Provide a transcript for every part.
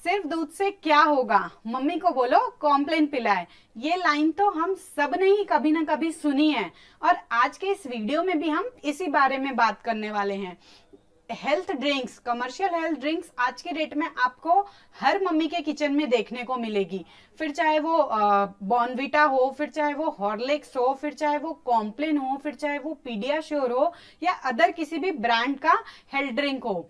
सिर्फ दूध से क्या होगा, मम्मी को बोलो कॉम्प्लेन पिलाए। ये लाइन तो हम सब ने ही कभी ना कभी सुनी है और आज के इस वीडियो में भी हम इसी बारे में बात करने वाले हैं। Health drinks, commercial health drinks आज के डेट में आपको हर मम्मी के किचन में देखने को मिलेगी। फिर चाहे वो बॉर्नविटा हो, फिर चाहे वो हॉर्लिक्स हो, फिर चाहे वो कॉम्प्लेन हो, फिर चाहे वो पीडियाश्योर हो या अदर किसी भी ब्रांड का हेल्थ ड्रिंक हो।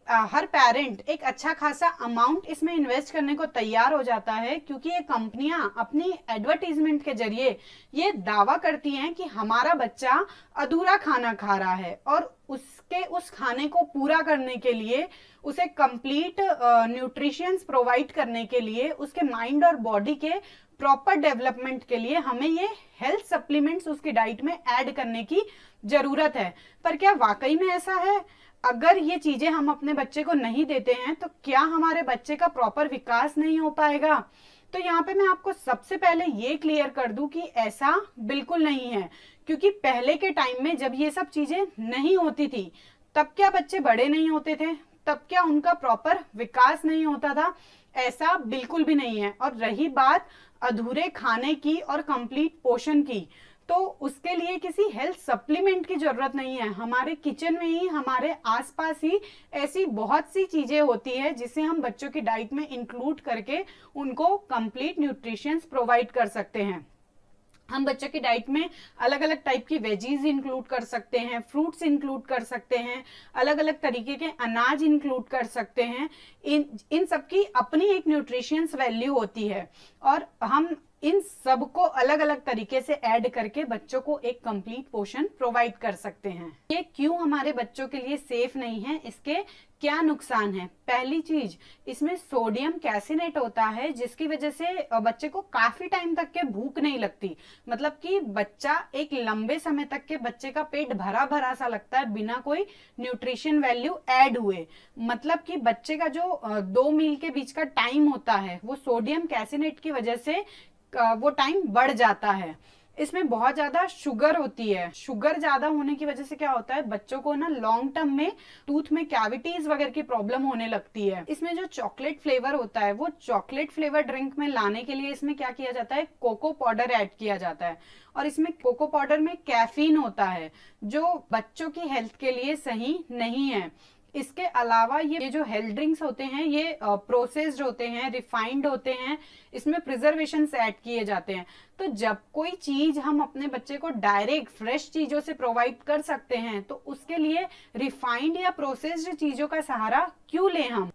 हर पेरेंट एक अच्छा खासा अमाउंट इसमें इन्वेस्ट करने को तैयार हो जाता है क्योंकि ये कंपनियां अपनी एडवर्टीजमेंट के जरिए ये दावा करती हैं कि हमारा बच्चा अधूरा खाना खा रहा है और उस खाने को पूरा करने के लिए, उसे कंप्लीट न्यूट्रिशंस प्रोवाइड करने के लिए, उसके माइंड और बॉडी के प्रॉपर डेवलपमेंट के लिए हमें ये हेल्थ सप्लीमेंट्स उसकी डाइट में ऐड करने की जरूरत है। पर क्या वाकई में ऐसा है? अगर ये चीजें हम अपने बच्चे को नहीं देते हैं तो क्या हमारे बच्चे का प्रॉपर विकास नहीं हो पाएगा? तो यहाँ पे मैं आपको सबसे पहले ये क्लियर कर दूं कि ऐसा बिल्कुल नहीं है, क्योंकि पहले के टाइम में जब ये सब चीजें नहीं होती थी तब क्या बच्चे बड़े नहीं होते थे? तब क्या उनका प्रॉपर विकास नहीं होता था? ऐसा बिल्कुल भी नहीं है। और रही बात अधूरे खाने की और कंप्लीट पोषण की, तो उसके लिए किसी हेल्थ सप्लीमेंट की जरूरत नहीं है। हमारे किचन में ही, हमारे आसपास ही ऐसी बहुत सी चीजें होती है जिसे हम बच्चों की डाइट में इंक्लूड करके उनको कंप्लीट न्यूट्रिशंस प्रोवाइड कर सकते हैं। हम बच्चों की डाइट में अलग अलग टाइप की वेजीज इंक्लूड कर सकते हैं, फ्रूट्स इंक्लूड कर सकते हैं, अलग अलग तरीके के अनाज इंक्लूड कर सकते हैं। इन सबकी अपनी एक न्यूट्रिशियंस वैल्यू होती है और हम इन सबको अलग अलग तरीके से ऐड करके बच्चों को एक कंप्लीट पोषण प्रोवाइड कर सकते हैं। ये क्यों हमारे बच्चों के लिए सेफ नहीं है, इसके क्या नुकसान है? पहली चीज, इसमें सोडियम कैसिनेट होता है जिसकी वजह से बच्चे को काफी टाइम तक के भूख नहीं लगती। मतलब कि बच्चा एक लंबे समय तक के बच्चे का पेट भरा भरा सा लगता है बिना कोई न्यूट्रिशन वैल्यू ऐड हुए। मतलब कि बच्चे का जो 2 मील के बीच का टाइम होता है वो सोडियम कैसिनेट की वजह से वो टाइम बढ़ जाता है। इसमें बहुत ज्यादा शुगर होती है। शुगर ज्यादा होने की वजह से क्या होता है, बच्चों को ना लॉन्ग टर्म में टूथ में कैविटीज वगैरह की प्रॉब्लम होने लगती है। इसमें जो चॉकलेट फ्लेवर होता है, वो चॉकलेट फ्लेवर ड्रिंक में लाने के लिए इसमें क्या किया जाता है, कोको पाउडर ऐड किया जाता है और इसमें कोको पाउडर में कैफीन होता है जो बच्चों की हेल्थ के लिए सही नहीं है। इसके अलावा ये जो हेल्थ ड्रिंक्स होते हैं ये प्रोसेस्ड होते हैं, रिफाइंड होते हैं, इसमें प्रिजर्वेशन ऐड किए जाते हैं। तो जब कोई चीज हम अपने बच्चे को डायरेक्ट फ्रेश चीजों से प्रोवाइड कर सकते हैं तो उसके लिए रिफाइंड या प्रोसेस्ड चीजों का सहारा क्यों लें हम?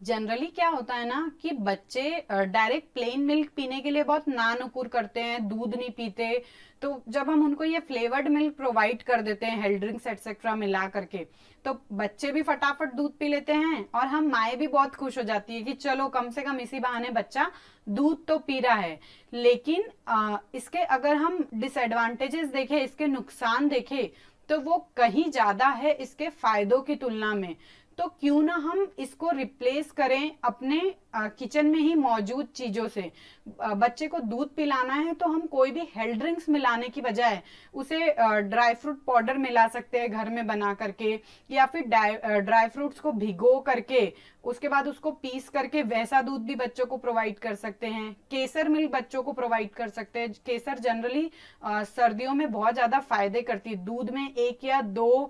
जनरली क्या होता है ना कि बच्चे डायरेक्ट प्लेन मिल्क पीने के लिए बहुत नानुकुर करते हैं, दूध नहीं पीते। तो जब हम उनको ये फ्लेवर्ड मिल्क प्रोवाइड कर देते हैं हेल्थ ड्रिंक्स एक्सेट्रा मिला करके, तो बच्चे भी फटाफट दूध पी लेते हैं और हम माए भी बहुत खुश हो जाती है कि चलो कम से कम इसी बहाने बच्चा दूध तो पी रहा है। लेकिन इसके अगर हम डिसएडवांटेजेस देखें, इसके नुकसान देखें, तो वो कहीं ज्यादा है इसके फायदों की तुलना में। तो क्यों ना हम इसको रिप्लेस करें अपने किचन में ही मौजूद चीजों से। बच्चे को दूध पिलाना है तो हम कोई भी हेल्थ ड्रिंक्स मिलाने की बजाय उसे ड्राई फ्रूट पाउडर मिला सकते हैं घर में बना करके, या फिर ड्राई फ्रूट्स को भिगो करके उसके बाद उसको पीस करके वैसा दूध भी बच्चों को प्रोवाइड कर सकते हैं। केसर मिल्क बच्चों को प्रोवाइड कर सकते हैं। केसर जनरली सर्दियों में बहुत ज्यादा फायदे करती है। दूध में 1 या 2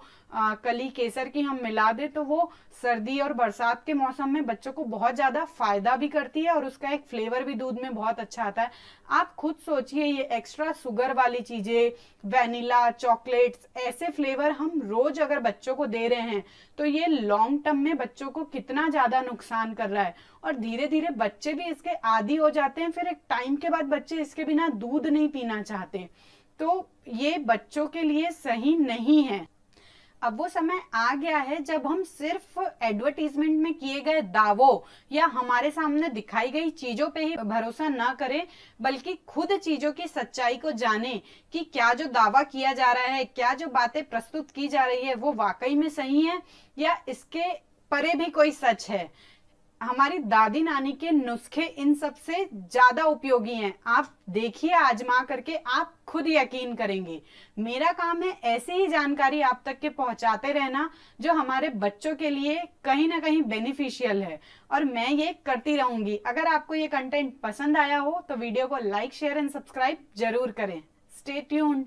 कली केसर की हम मिला दे तो वो सर्दी और बरसात के मौसम में बच्चों को बहुत ज्यादा फायदा भी करती है और उसका एक फ्लेवर भी दूध में बहुत अच्छा आता है। आप खुद सोचिए, ये एक्स्ट्रा शुगर वाली चीजें, वेनिला, चॉकलेट्स, ऐसे फ्लेवर हम रोज अगर बच्चों को दे रहे हैं तो ये लॉन्ग टर्म में बच्चों को कितना ज्यादा नुकसान कर रहा है। और धीरे धीरे बच्चे भी इसके आदी हो जाते हैं। फिर एक टाइम के बाद बच्चे इसके बिना दूध नहीं पीना चाहते। तो ये बच्चों के लिए सही नहीं है। अब वो समय आ गया है जब हम सिर्फ एडवर्टीजमेंट में किए गए दावों या हमारे सामने दिखाई गई चीजों पे ही भरोसा ना करें, बल्कि खुद चीजों की सच्चाई को जाने कि क्या जो दावा किया जा रहा है, क्या जो बातें प्रस्तुत की जा रही है वो वाकई में सही है या इसके परे भी कोई सच है। हमारी दादी नानी के नुस्खे इन सबसे ज्यादा उपयोगी हैं। आप देखिए, आजमा करके आप खुद यकीन करेंगे। मेरा काम है ऐसी ही जानकारी आप तक के पहुंचाते रहना जो हमारे बच्चों के लिए कहीं ना कहीं बेनिफिशियल है, और मैं ये करती रहूंगी। अगर आपको ये कंटेंट पसंद आया हो तो वीडियो को लाइक, शेयर एंड सब्सक्राइब जरूर करें। Stay tuned.